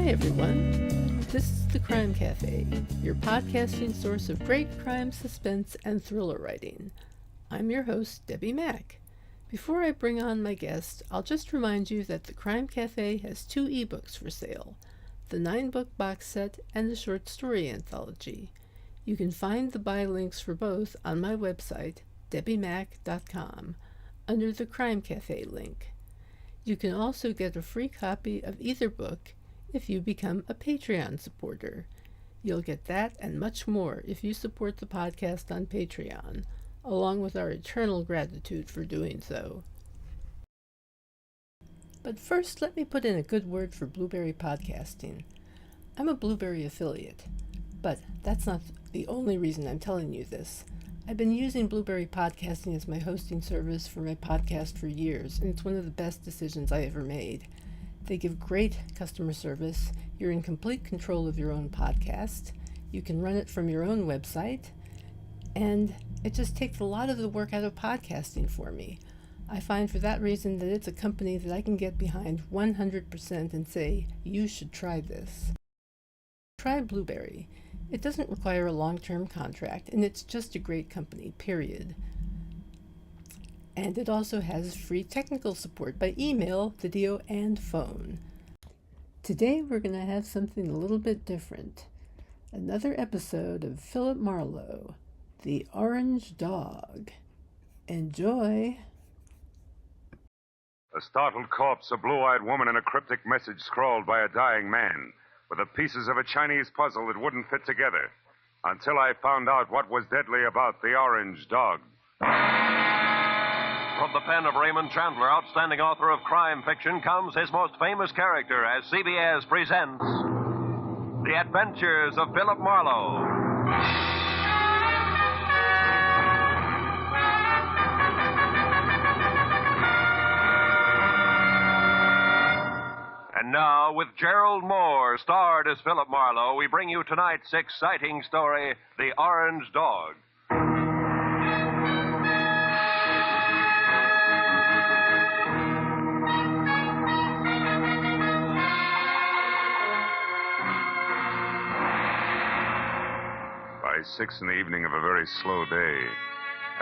Hi, everyone. This is The Crime Cafe, your podcasting source of great crime, suspense, and thriller writing. I'm your host, Debbie Mack. Before I bring on my guest, I'll just remind you that The Crime Cafe has 2 ebooks for sale, the 9-book box set and the short story anthology. You can find the buy links for both on my website, debbiemack.com, under the Crime Cafe link. You can also get a free copy of either book if you become a Patreon supporter. You'll get that and much more if you support the podcast on Patreon, along with our eternal gratitude for doing so. But first, let me put in a good word for Blueberry Podcasting. I'm a Blueberry affiliate, but that's not the only reason I'm telling you this. I've been using Blueberry Podcasting as my hosting service for my podcast for years, and it's one of the best decisions I ever made. They give great customer service. You're in complete control of your own podcast. You can run it from your own website, and it just takes a lot of the work out of podcasting for me. I find for that reason that it's a company that I can get behind 100% and say, you should try this. Try Blueberry. It doesn't require a long-term contract, and it's just a great company, period. And it also has free technical support by email, video, and phone. Today we're going to have something a little bit different. Another episode of Philip Marlowe, The Orange Dog. Enjoy! A startled corpse, a blue-eyed woman, and a cryptic message scrawled by a dying man, with the pieces of a Chinese puzzle that wouldn't fit together, until I found out what was deadly about the Orange Dog. From the pen of Raymond Chandler, outstanding author of crime fiction, comes his most famous character as CBS presents The Adventures of Philip Marlowe. And now, with Gerald Moore, starred as Philip Marlowe, we bring you tonight's exciting story, The Orange Dog. By 6 in the evening of a very slow day,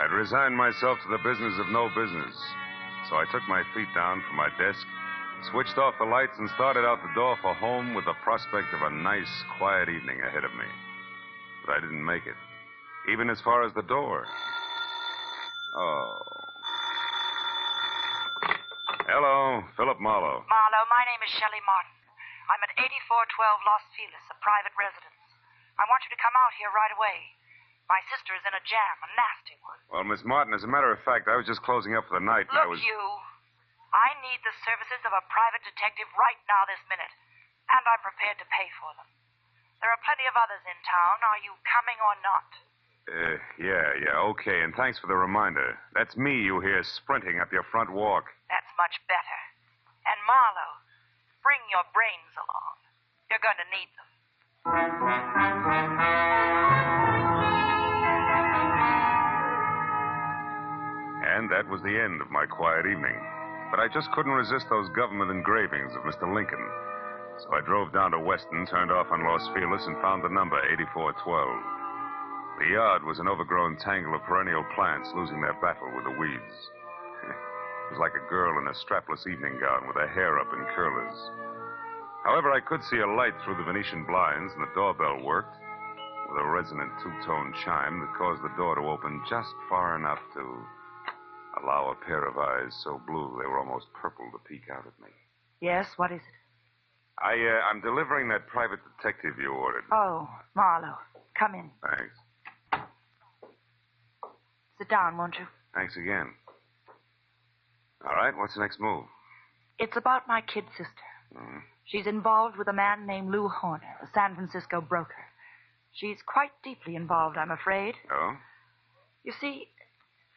I'd resigned myself to the business of no business. So I took my feet down from my desk, switched off the lights, and started out the door for home with the prospect of a nice, quiet evening ahead of me. But I didn't make it, even as far as the door. Oh. Hello, Philip Marlowe. Marlowe, my name is Shelley Martin. I'm at 8412 Los Feliz, a private residence. I want you to come out here right away. My sister is in a jam, a nasty one. Well, Miss Martin, as a matter of fact, I was just closing up for the night. Look, I need the services of a private detective right now this minute, and I'm prepared to pay for them. There are plenty of others in town. Are you coming or not? Yeah, okay, and thanks for the reminder. That's me you hear sprinting up your front walk. That's much better. And Marlowe, bring your brains along. You're going to need them. And that was the end of my quiet evening. But I just couldn't resist those government engravings of Mr. Lincoln. So I drove down to Weston, turned off on Los Feliz, and found the number 8412. The yard was an overgrown tangle of perennial plants losing their battle with the weeds. It was like a girl in a strapless evening gown with her hair up in curlers. However, I could see a light through the Venetian blinds, and the doorbell worked, with a resonant two-tone chime that caused the door to open just far enough to allow a pair of eyes so blue they were almost purple to peek out at me. Yes, what is it? I'm delivering that private detective you ordered. Oh, Marlowe, come in. Thanks. Sit down, won't you? Thanks again. All right, what's the next move? It's about my kid sister. Mm-hmm. She's involved with a man named Lou Horner, a San Francisco broker. She's quite deeply involved, I'm afraid. Oh? You see,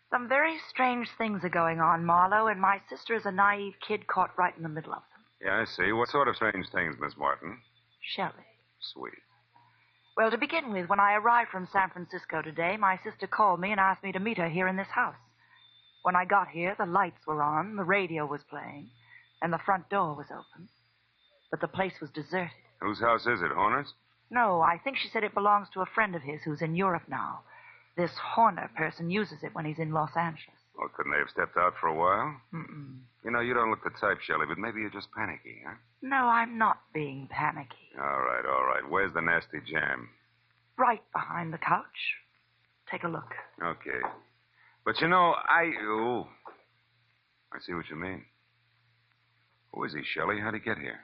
some very strange things are going on, Marlowe, and my sister is a naive kid caught right in the middle of them. Yeah, I see. What sort of strange things, Miss Martin? Shelley. Sweet. Well, to begin with, when I arrived from San Francisco today, my sister called me and asked me to meet her here in this house. When I got here, the lights were on, the radio was playing, and the front door was open. But the place was deserted. Whose house is it, Horner's? No, I think she said it belongs to a friend of his who's in Europe now. This Horner person uses it when he's in Los Angeles. Well, couldn't they have stepped out for a while? Mm-mm. You know, you don't look the type, Shelley, but maybe you're just panicky, huh? No, I'm not being panicky. All right. Where's the nasty jam? Right behind the couch. Take a look. Okay. But you know, I see what you mean. Who is he, Shelley? How'd he get here?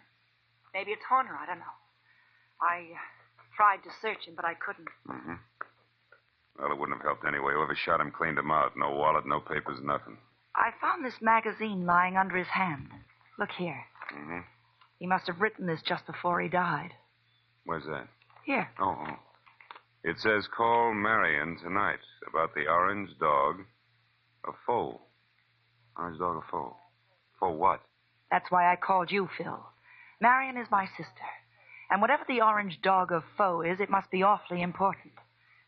Maybe it's Horner. I don't know. I tried to search him, but I couldn't. Mm-hmm. Well, it wouldn't have helped anyway. Whoever shot him cleaned him out. No wallet, no papers, nothing. I found this magazine lying under his hand. Look here. Mm-hmm. He must have written this just before he died. Where's that? Here. Oh. It says, call Marion tonight about the orange dog, a foe. Orange dog, a foe. For what? That's why I called you, Phil. Marion is my sister. And whatever the orange dog of foe is, it must be awfully important.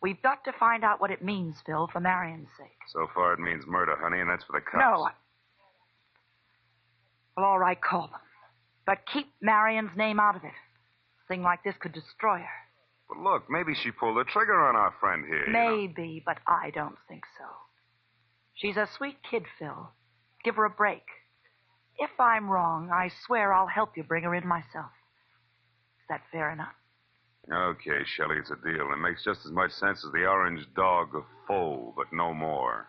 We've got to find out what it means, Phil, for Marion's sake. So far it means murder, honey, and that's for the cops. No. Well, all right, call them. But keep Marion's name out of it. A thing like this could destroy her. But look, maybe she pulled the trigger on our friend here. Maybe, but I don't think so. She's a sweet kid, Phil. Give her a break. If I'm wrong, I swear I'll help you bring her in myself. Is that fair enough? Okay, Shelley, it's a deal. It makes just as much sense as the orange dog of foe, but no more.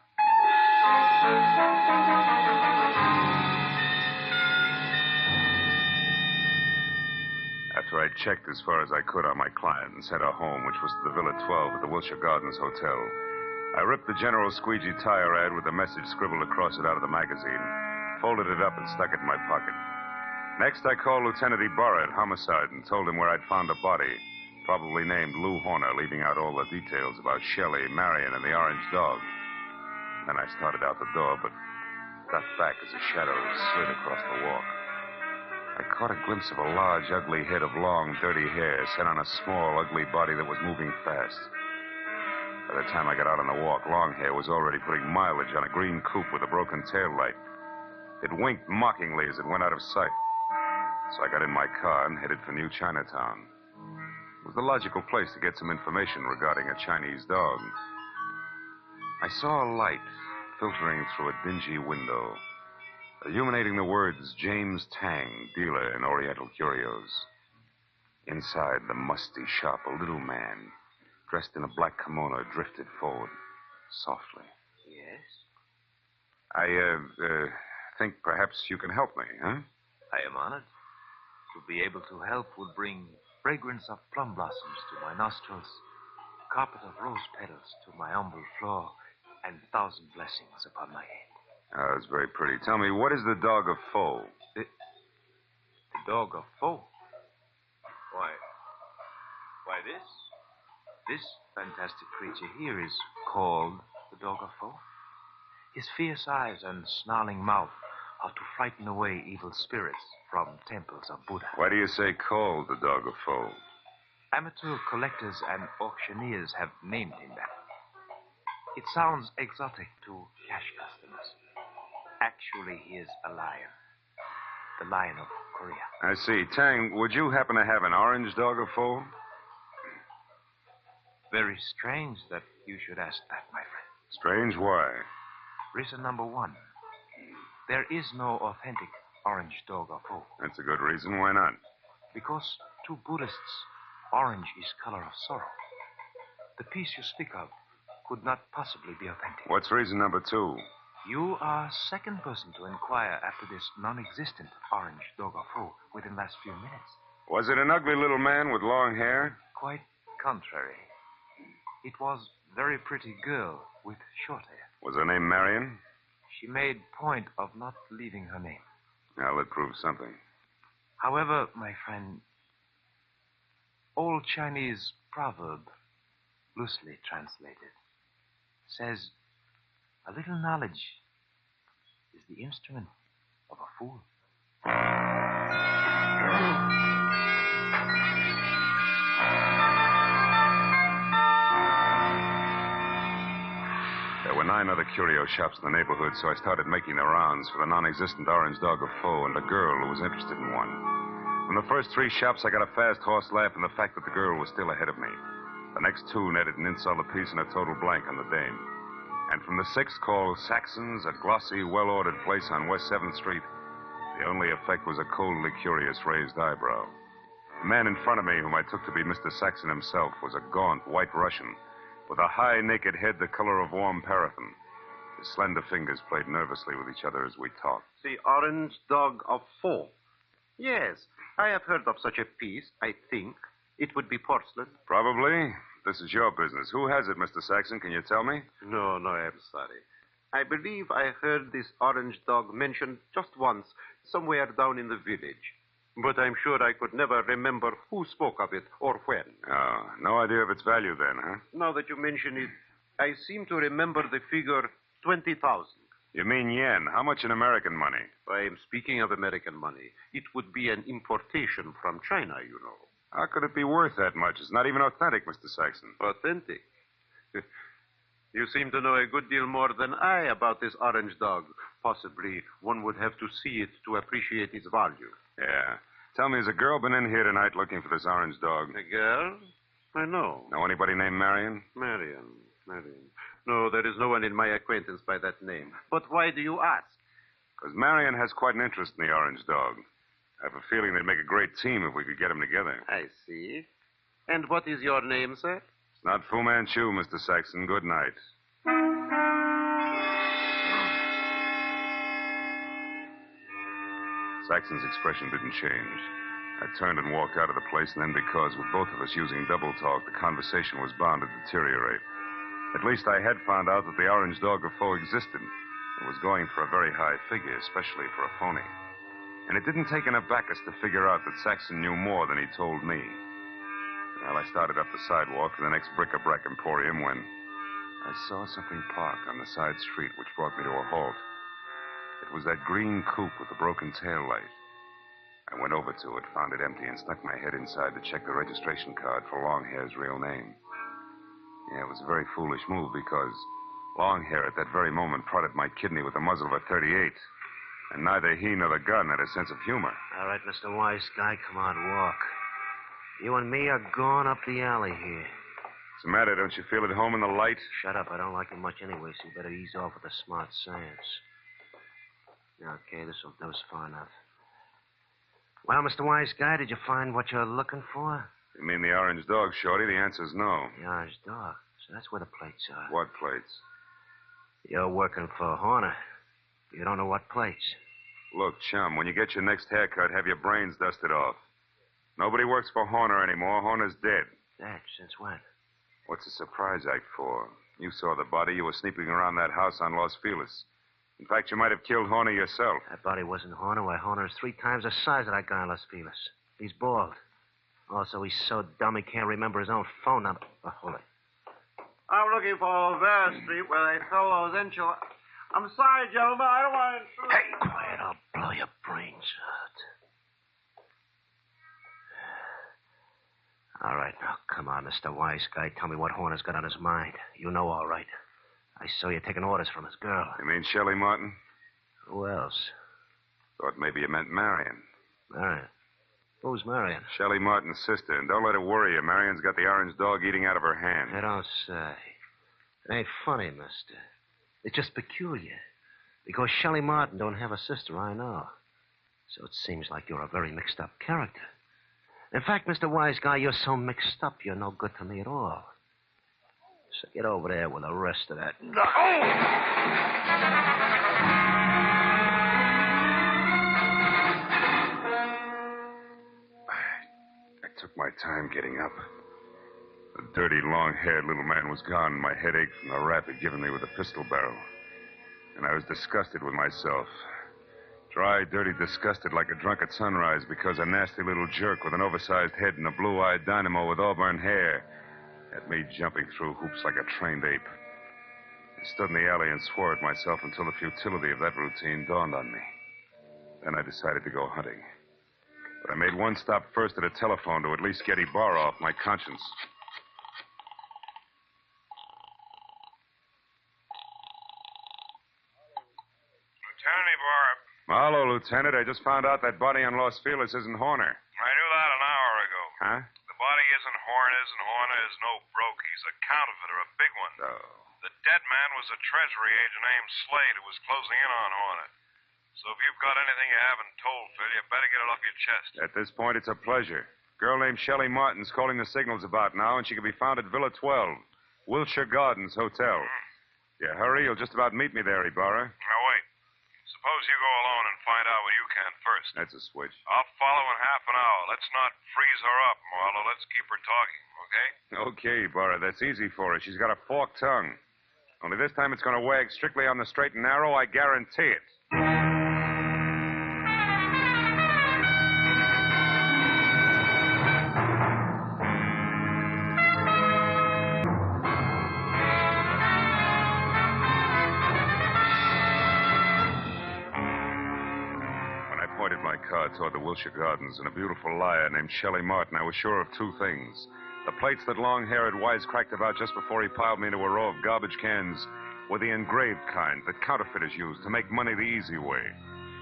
After I checked as far as I could on my client and sent her home, which was to the Villa 12 at the Wilshire Gardens Hotel, I ripped the General Squeegee tire ad with the message scribbled across it out of the magazine, folded it up, and stuck it in my pocket. Next, I called Lieutenant Ibarra at Homicide and told him where I'd found a body, probably named Lou Horner, leaving out all the details about Shelley, Marion, and the orange dog. Then I started out the door, but got back as a shadow slid across the walk. I caught a glimpse of a large, ugly head of long, dirty hair set on a small, ugly body that was moving fast. By the time I got out on the walk, Longhair was already putting mileage on a green coupe with a broken tail light. It winked mockingly as it went out of sight. So I got in my car and headed for New Chinatown. It was the logical place to get some information regarding a Chinese dog. I saw a light filtering through a dingy window, illuminating the words James Tang, dealer in Oriental curios. Inside the musty shop, a little man, dressed in a black kimono, drifted forward, softly. Yes? I think perhaps you can help me, huh? I am honored. To be able to help would bring fragrance of plum blossoms to my nostrils, carpet of rose petals to my humble floor, and 1,000 blessings upon my head. Oh, that's very pretty. Tell me, what is the dog of foe? The dog of foe? Why this fantastic creature here is called the dog of foe. His fierce eyes and snarling mouth are to frighten away evil spirits from temples of Buddha. Why do you say called the dog of foe? Amateur collectors and auctioneers have named him that. It sounds exotic to cash customers. Actually, he is a lion. The lion of Korea. I see. Tang, would you happen to have an orange dog of foe? Very strange that you should ask that, my friend. Strange? Why? Reason number one. There is no authentic orange dog of foe. That's a good reason. Why not? Because to Buddhists, orange is color of sorrow. The piece you speak of could not possibly be authentic. What's reason number two? You are second person to inquire after this non-existent orange dog of foe within the last few minutes. Was it an ugly little man with long hair? Quite contrary. It was a very pretty girl with short hair. Was her name Marion? She made point of not leaving her name. Well, it proves something. However, my friend, old Chinese proverb, loosely translated, says a little knowledge is the instrument of a fool. There were 9 other curio shops in the neighborhood, so I started making the rounds for the non-existent orange dog of foe and a girl who was interested in one. From the first 3 shops, I got a fast horse laugh and the fact that the girl was still ahead of me. The next 2 netted an insult apiece and a total blank on the dame. And from the 6th, called Saxon's, a glossy, well-ordered place on West 7th Street, the only effect was a coldly curious raised eyebrow. The man in front of me, whom I took to be Mr. Saxon himself, was a gaunt white Russian with a high, naked head the color of warm paraffin. His slender fingers played nervously with each other as we talked. The Orange Dog of Four. Yes, I have heard of such a piece, I think. It would be porcelain. Probably. This is your business. Who has it, Mr. Saxon? Can you tell me? No, I'm sorry. I believe I heard this orange dog mentioned just once, somewhere down in the village. But I'm sure I could never remember who spoke of it or when. Oh, no idea of its value then, huh? Now that you mention it, I seem to remember the figure 20,000. You mean yen? How much in American money? I am speaking of American money. It would be an importation from China, you know. How could it be worth that much? It's not even authentic, Mr. Saxon. Authentic? You seem to know a good deal more than I about this orange dog. Possibly one would have to see it to appreciate its value. Yeah. Tell me, has a girl been in here tonight looking for this orange dog? A girl? I know. Know anybody named Marion? Marion. No, there is no one in my acquaintance by that name. But why do you ask? Because Marion has quite an interest in the orange dog. I have a feeling they'd make a great team if we could get them together. I see. And what is your name, sir? It's not Fu Manchu, Mr. Saxon. Good night. Saxon's expression didn't change. I turned and walked out of the place, and then because, with both of us using double talk, the conversation was bound to deteriorate. At least I had found out that the orange dog of foe existed. It was going for a very high figure, especially for a phony. And it didn't take an abacus to figure out that Saxon knew more than he told me. Well, I started up the sidewalk to the next bric-a-brac emporium when I saw something park on the side street which brought me to a halt. It was that green coupe with the broken tail light. I went over to it, found it empty, and stuck my head inside to check the registration card for Longhair's real name. Yeah, it was a very foolish move because Longhair at that very moment prodded my kidney with the muzzle of a .38. And neither he nor the gun had a sense of humor. All right, Mr. Wise Guy, come on, walk. You and me are going up the alley here. What's the matter? Don't you feel at home in the light? Shut up. I don't like it much anyway, so you better ease off with the smart sayings. Okay, this will do us far enough. Well, Mr. Wise Guy, did you find what you're looking for? You mean the orange dog, Shorty? The answer's no. The orange dog. So that's where the plates are. What plates? You're working for Horner. You don't know what plates. Look, chum, when you get your next haircut, have your brains dusted off. Nobody works for Horner anymore. Horner's dead. Dead? Since when? What's the surprise act for? You saw the body. You were sneaking around that house on Los Feliz. In fact, you might have killed Horner yourself. That body wasn't Horner. Why, Horner is 3 times the size of that guy in Los Feliz. He's bald. Also, he's so dumb he can't remember his own phone number. Oh, hold it. I'm looking for Vera Street where they sell those enchiladas. I'm sorry, gentlemen. I don't want to intrude. Hey, quiet. I'll blow your brains out. All right, now, come on, Mr. Wise Guy. Tell me what Horner's got on his mind. You know all right. I saw you taking orders from his girl. You mean Shelley Martin? Who else? Thought maybe you meant Marion. Marion? Who's Marion? Shelley Martin's sister, and don't let it worry you. Marion's got the orange dog eating out of her hand. I don't say. It ain't funny, mister. It's just peculiar. Because Shelley Martin don't have a sister, I know. So it seems like you're a very mixed-up character. In fact, Mr. Wise Guy, you're so mixed up, you're no good to me at all. So get over there with the rest of that. I took my time getting up. The dirty, long-haired little man was gone, and my head ached from the rap he'd given me with the pistol barrel. And I was disgusted with myself. Dry, dirty, disgusted like a drunk at sunrise because a nasty little jerk with an oversized head and a blue-eyed dynamo with auburn hair had me jumping through hoops like a trained ape. I stood in the alley and swore at myself until the futility of that routine dawned on me. Then I decided to go hunting. But I made one stop first at a telephone to at least get Ibarra off my conscience. Lieutenant Ibarra. Marlowe, Lieutenant. I just found out that body on Los Feliz isn't Horner. Huh? The body isn't Horner's, and Horner is no broke. He's a counterfeiter, a big one. Oh. The dead man was a treasury agent named Slade who was closing in on Horner. So if you've got anything you haven't told, Phil, you better get it off your chest. At this point, it's a pleasure. Girl named Shelley Martin's calling the signals about now, and she can be found at Villa 12, Wilshire Gardens Hotel. Yeah, hurry. You'll just about meet me there, Ibarra. Now, wait. Suppose you go alone and find out what you can first. That's a switch. I'll follow in half an hour. Let's not freeze her up, Marlowe. Let's keep her talking, okay? Okay, Ibarra. That's easy for her. She's got a forked tongue. Only this time it's going to wag strictly on the straight and narrow, I guarantee it. My car toward the Wilshire Gardens, and a beautiful liar named Shelley Martin, I was sure of two things. The plates that Long-Hair had wisecracked about just before he piled me into a row of garbage cans were the engraved kind that counterfeiters use to make money the easy way.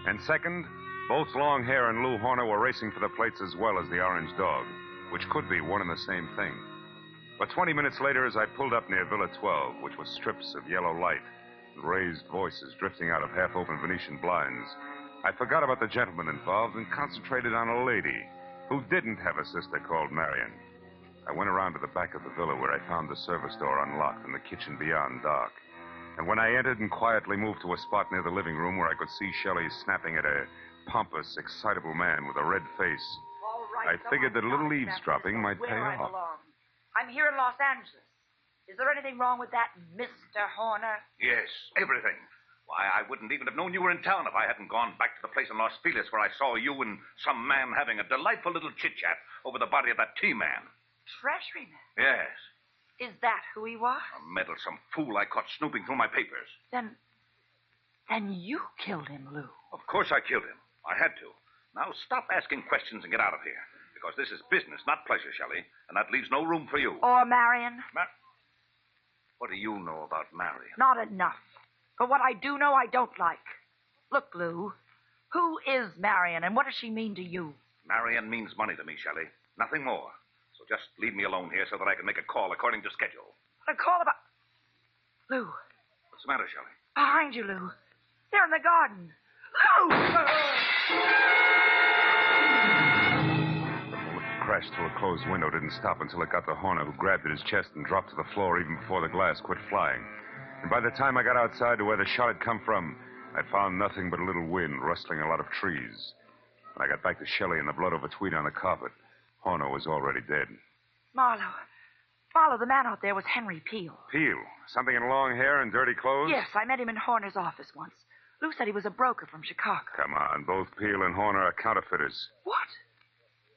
And second, both Long-Hair and Lou Horner were racing for the plates as well as the orange dog, which could be one and the same thing. But 20 minutes later, as I pulled up near Villa 12, which was strips of yellow light and raised voices drifting out of half-open Venetian blinds, I forgot about the gentleman involved and concentrated on a lady who didn't have a sister called Marion. I went around to the back of the villa where I found the service door unlocked and the kitchen beyond dark. And when I entered and quietly moved to a spot near the living room where I could see Shelley snapping at a pompous, excitable man with a red face, All right, I figured that a little eavesdropping might pay off. I'm here in Los Angeles. Is there anything wrong with that, Mr. Horner? Yes, everything. Why, I wouldn't even have known you were in town if I hadn't gone back to the place in Los Feliz where I saw you and some man having a delightful little chit-chat over the body of that T-man. Treasuryman? Yes. Is that who he was? A meddlesome fool I caught snooping through my papers. Then you killed him, Lou. Of course I killed him. I had to. Now stop asking questions and get out of here. Because this is business, not pleasure, Shelley. And that leaves no room for you. Or Marion? What do you know about Marion? Not enough. But what I do know, I don't like. Look, Lou, who is Marion, and what does she mean to you? Marion means money to me, Shelley. Nothing more. So just leave me alone here so that I can make a call according to schedule. A call about... Lou. What's the matter, Shelley? Behind you, Lou. They're in the garden. Lou! The bullet crashed through a closed window, didn't stop until it got to Horner, who grabbed at his chest and dropped to the floor even before the glass quit flying. And by the time I got outside to where the shot had come from, I'd found nothing but a little wind rustling a lot of trees. When I got back to Shelley and the blood over tweed on the carpet, Horner was already dead. Marlowe, the man out there was Henry Peel. Peel? Something in long hair and dirty clothes? Yes, I met him in Horner's office once. Lou said he was a broker from Chicago. Come on, both Peel and Horner are counterfeiters. What?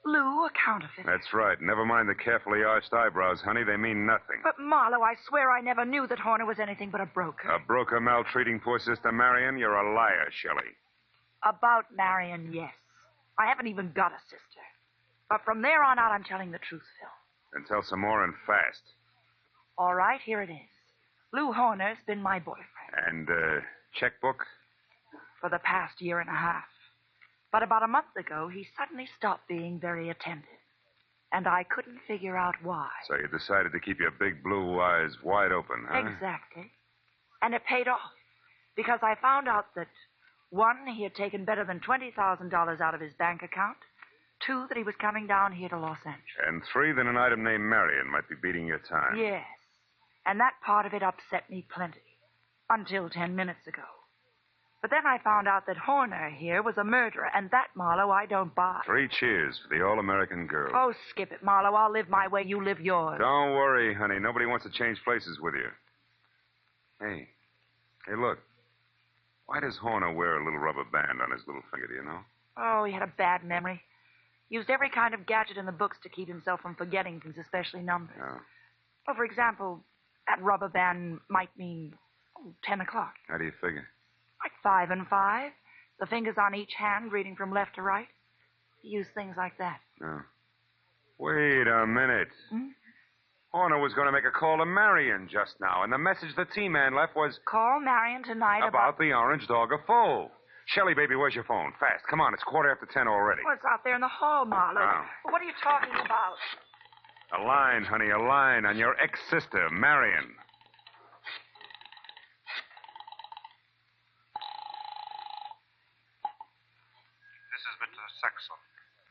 Lou, a counterfeiter? That's right. Never mind the carefully arched eyebrows, honey. They mean nothing. But, Marlowe, I swear I never knew that Horner was anything but a broker. A broker maltreating poor sister Marion? You're a liar, Shelley. About Marion, yes. I haven't even got a sister. But from there on out, I'm telling the truth, Phil. Then tell some more and fast. All right, here it is. Lou Horner's been my boyfriend. And, checkbook? For the past year and a half. But about a month ago, he suddenly stopped being very attentive. And I couldn't figure out why. So you decided to keep your big blue eyes wide open, huh? Exactly. And it paid off. Because I found out that, 1, he had taken better than $20,000 out of his bank account. 2, that he was coming down here to Los Angeles. And 3, that an item named Marion might be beating your time. Yes. And that part of it upset me plenty. Until 10 minutes ago. But then I found out that Horner here was a murderer, and that, Marlowe, I don't buy. 3 cheers for the all-American girl. Oh, skip it, Marlowe. I'll live my way, you live yours. Don't worry, honey. Nobody wants to change places with you. Hey, look. Why does Horner wear a little rubber band on his little finger, do you know? Oh, he had a bad memory. Used every kind of gadget in the books to keep himself from forgetting things, especially numbers. Oh. Well, for example, that rubber band might mean 10 o'clock. How do you figure? Like 5 and 5. The fingers on each hand reading from left to right. He used things like that. Oh. Wait a minute. Hmm? Horner was going to make a call to Marion just now, and the message the T-Man left was... Call Marion tonight about the orange dog of foe. Shelley, baby, where's your phone? Fast. Come on, it's 10:15 already. Well, it's out there in the hall, Marlowe. Oh. Well, what are you talking about? A line, honey, a line on your ex-sister, Marion. This is Mr. Saxon.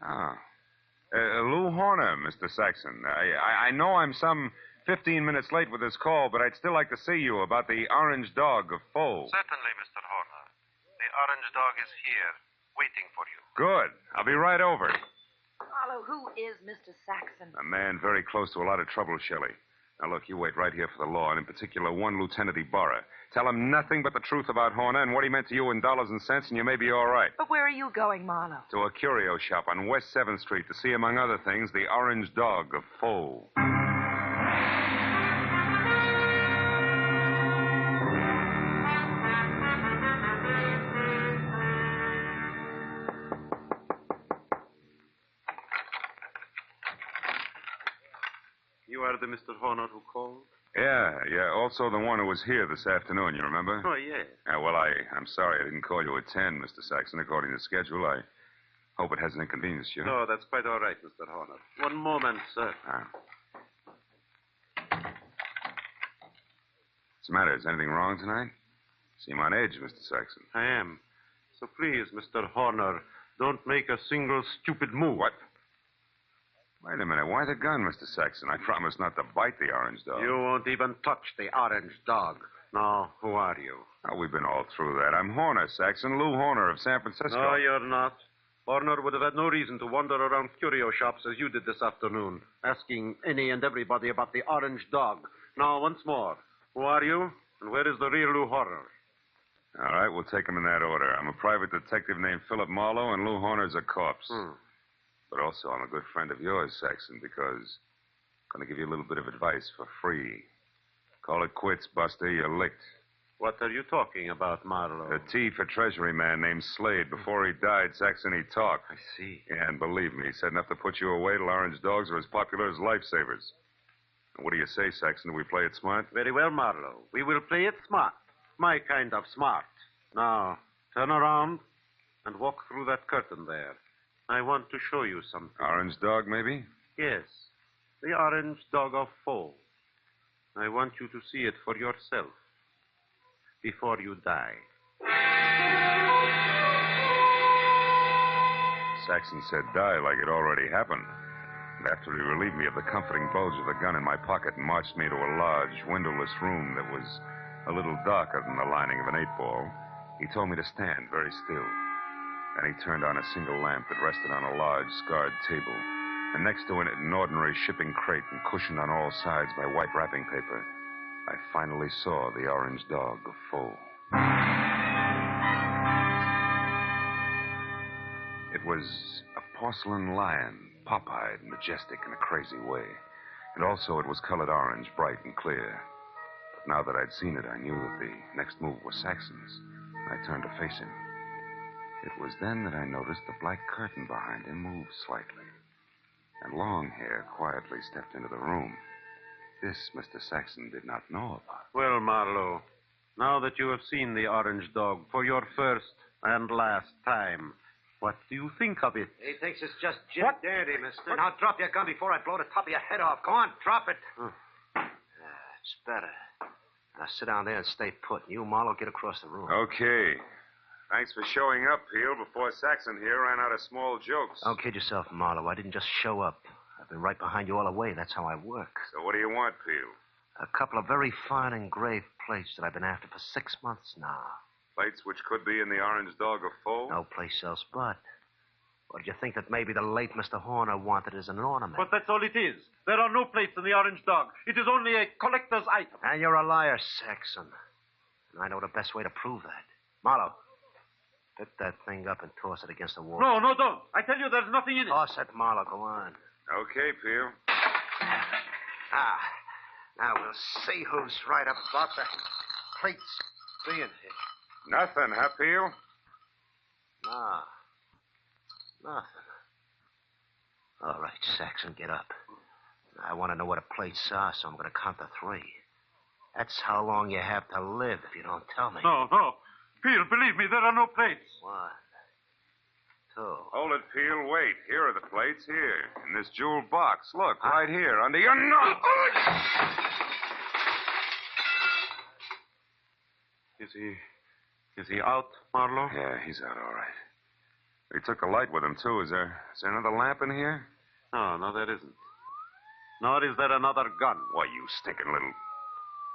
Oh. Lou Horner, Mr. Saxon. I know I'm some 15 minutes late with this call, but I'd still like to see you about the orange dog of Foe. Certainly, Mr. Horner. The orange dog is here, waiting for you. Good. I'll be right over. Marlowe, who is Mr. Saxon? A man very close to a lot of trouble, Shelley. Now, look, you wait right here for the law, and in particular, one Lieutenant Ibarra. Tell him nothing but the truth about Horner and what he meant to you in dollars and cents, and you may be all right. But where are you going, Marlowe? To a curio shop on West 7th Street to see, among other things, the orange dog of Foe. You are the Mr. Horner who called? Yeah. Also the one who was here this afternoon, you remember? Oh, yes. Well, I'm sorry I didn't call you at 10, Mr. Saxon, according to schedule. I hope it hasn't inconvenienced you. No, that's quite all right, Mr. Horner. One moment, sir. What's the matter? Is anything wrong tonight? Seem on edge, Mr. Saxon. I am. So please, Mr. Horner, don't make a single stupid move. What? Wait a minute. Why the gun, Mr. Saxon? I promised not to bite the orange dog. You won't even touch the orange dog. Now, who are you? Oh, we've been all through that. I'm Horner, Saxon. Lou Horner of San Francisco. No, you're not. Horner would have had no reason to wander around curio shops as you did this afternoon, asking any and everybody about the orange dog. Now, once more, who are you, and where is the real Lou Horner? All right, we'll take them in that order. I'm a private detective named Philip Marlowe, and Lou Horner's a corpse. But also, I'm a good friend of yours, Saxon, because I'm going to give you a little bit of advice for free. Call it quits, Buster. You're licked. What are you talking about, Marlowe? The T for Treasury man named Slade. Before he died, Saxon, he talked. I see. Yeah, and believe me, he said enough to put you away till orange dogs are as popular as lifesavers. And what do you say, Saxon? Do we play it smart? Very well, Marlowe. We will play it smart. My kind of smart. Now, turn around and walk through that curtain there. I want to show you something. Orange dog, maybe? Yes. The orange dog of Foe. I want you to see it for yourself before you die. Saxon said die like it already happened. And after he relieved me of the comforting bulge of the gun in my pocket and marched me to a large, windowless room that was a little darker than the lining of an 8-ball, he told me to stand very still. Then he turned on a single lamp that rested on a large, scarred table, and next to it, an ordinary shipping crate and cushioned on all sides by white wrapping paper. I finally saw the orange dog of Foe. It was a porcelain lion, pop-eyed, majestic in a crazy way. And also it was colored orange, bright and clear. But now that I'd seen it, I knew that the next move was Saxon's. I turned to face him. It was then that I noticed the black curtain behind him moved slightly. And Longhair quietly stepped into the room. This Mr. Saxon did not know about. Well, Marlowe, now that you have seen the orange dog for your first and last time, what do you think of it? He thinks it's just Jim Dandy, mister. Now drop your gun before I blow the top of your head off. Go on, drop it. It's better. Now sit down there and stay put. You, Marlowe, get across the room. Okay. Thanks for showing up, Peel, before Saxon here ran out of small jokes. Don't kid yourself, Marlowe. I didn't just show up. I've been right behind you all the way. That's how I work. So what do you want, Peel? A couple of very fine engraved plates that I've been after for 6 months now. Plates which could be in the orange dog of Foe? No place else but. Or did you think that maybe the late Mr. Horner wanted as an ornament? But that's all it is. There are no plates in the orange dog. It is only a collector's item. And you're a liar, Saxon. And I know the best way to prove that. Marlowe, pick that thing up and toss it against the wall. No, don't. I tell you, there's nothing in it. Toss it, Marlowe. Go on. Okay, Peel. Now we'll see who's right about the plates being hit. Nothing, huh, Peel? No. Nothing. All right, Saxon, get up. I want to know what the plates are, so I'm going to count to 3. That's how long you have to live if you don't tell me. No. Peel, believe me, there are no plates. 1, 2. Hold it, Peel. Wait. Here are the plates. Here. In this jeweled box. Look, right here, under your nose. Is he out, Marlowe? Yeah, he's out all right. He took the light with him, too. Is there another lamp in here? No, there isn't. Nor is there another gun. Why, you stinking little...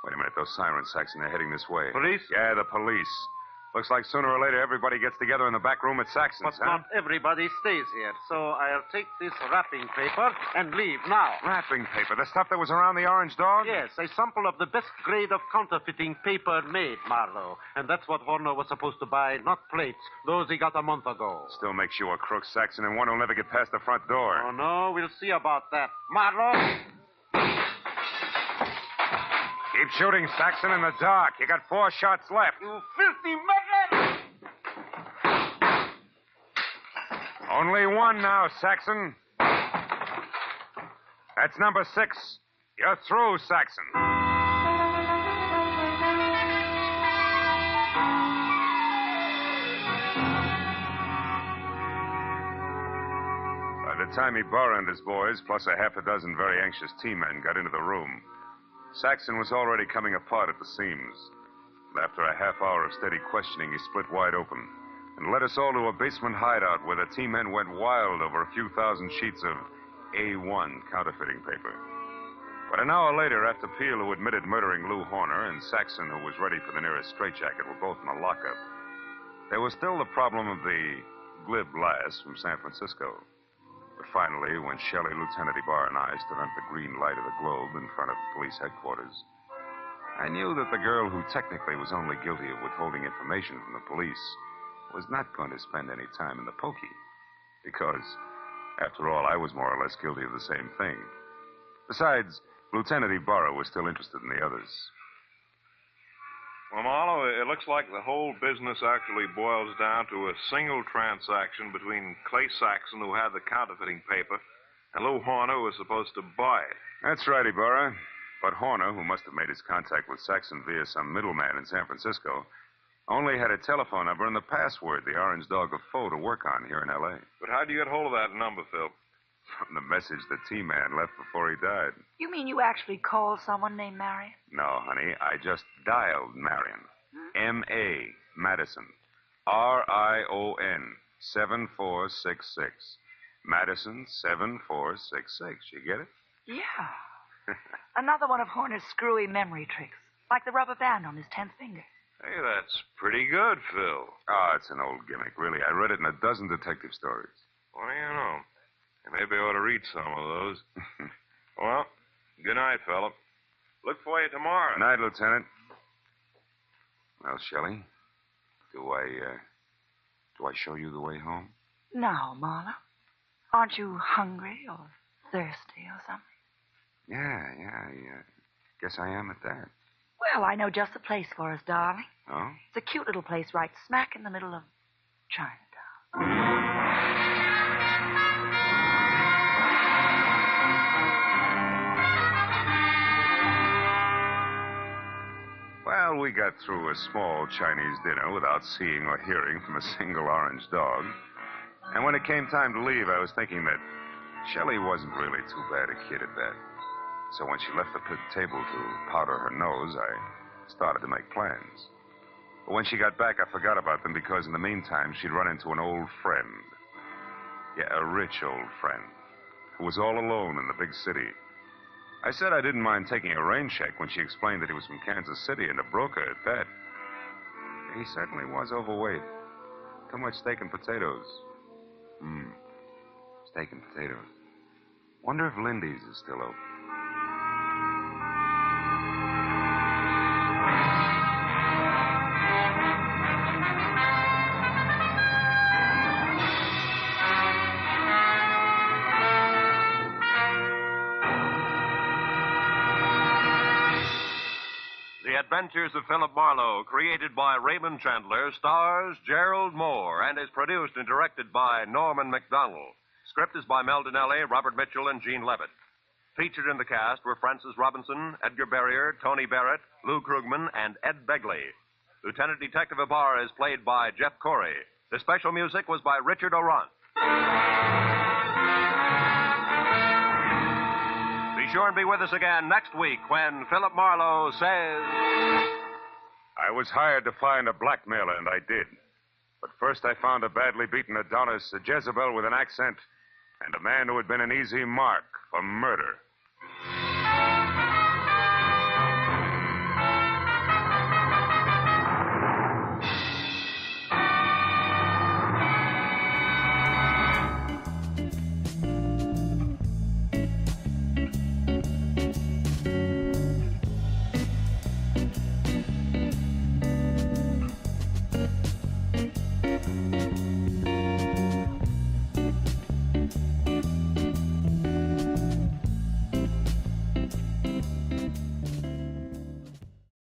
Wait a minute, those sirens, Saxon, they're heading this way. Police? Yeah, the police. Looks like sooner or later everybody gets together in the back room at Saxon's, But not everybody stays here, so I'll take this wrapping paper and leave now. Wrapping paper? The stuff that was around the orange dog? Yes, a sample of the best grade of counterfeiting paper made, Marlowe. And that's what Horner was supposed to buy, not plates. Those he got a month ago. Still makes you a crook, Saxon, and one who'll never get past the front door. Oh, no, we'll see about that. Marlowe! Keep shooting, Saxon, in the dark. You got 4 shots left. You filthy maggot! Only one now, Saxon. That's number 6. You're through, Saxon. By the time Ibarra and his boys, plus a half a dozen very anxious T-men, got into the room, Saxon was already coming apart at the seams. And after a half hour of steady questioning, he split wide open and led us all to a basement hideout where the T-men went wild over a few thousand sheets of A1 counterfeiting paper. But an hour later, after Peel, who admitted murdering Lou Horner, and Saxon, who was ready for the nearest straitjacket, were both in the lockup, there was still the problem of the glib lass from San Francisco. But finally, when Shelley, Lieutenant Ibarra, and I stood under the green light of the globe in front of police headquarters, I knew that the girl who technically was only guilty of withholding information from the police was not going to spend any time in the pokey. Because, after all, I was more or less guilty of the same thing. Besides, Lieutenant Ibarra was still interested in the others. Well, Marlowe, it looks like the whole business actually boils down to a single transaction between Clay Saxon, who had the counterfeiting paper, and Lou Horner, who was supposed to buy it. That's right, Ibarra. But Horner, who must have made his contact with Saxon via some middleman in San Francisco, only had a telephone number and the password, the Orange Dog of Foe, to work on here in L.A. But how'd you get hold of that number, Phil? From the message the T-man left before he died. You mean you actually called someone named Marion? No, honey, I just dialed Marion. M-A, Madison. R-I-O-N, 7466. Madison, 7466. You get it? Yeah. Another one of Horner's screwy memory tricks, like the rubber band on his 10th finger. Hey, that's pretty good, Phil. Oh, it's an old gimmick, really. I read it in a dozen detective stories. What do you know? Maybe I ought to read some of those. Well, good night, fella. Look for you tomorrow. Good night, Lieutenant. Well, Shelley, do I show you the way home? No, Marlowe. Aren't you hungry or thirsty or something? Yeah, I guess I am at that. Well, I know just the place for us, darling. Oh? It's a cute little place right smack in the middle of Chinatown. Well, we got through a small Chinese dinner without seeing or hearing from a single orange dog. And when it came time to leave, I was thinking that Shelley wasn't really too bad a kid at that. So when she left the table to powder her nose, I started to make plans. But when she got back, I forgot about them because in the meantime, she'd run into an old friend. Yeah, a rich old friend who was all alone in the big city. I said I didn't mind taking a rain check when she explained that he was from Kansas City and a broker at that. He certainly was overweight. Too much steak and potatoes. Steak and potatoes. Wonder if Lindy's is still open. Adventures of Philip Marlowe, created by Raymond Chandler, stars Gerald Moore, and is produced and directed by Norman MacDonald. Script is by Mel Dinelli, Robert Mitchell, and Gene Levitt. Featured in the cast were Francis Robinson, Edgar Barrier, Tony Barrett, Lou Krugman, and Ed Begley. Lieutenant Detective Ibarra is played by Jeff Corey. The special music was by Richard Orant. Be sure and be with us again next week when Philip Marlowe says... I was hired to find a blackmailer, and I did. But first I found a badly beaten Adonis, a Jezebel with an accent, and a man who had been an easy mark for murder.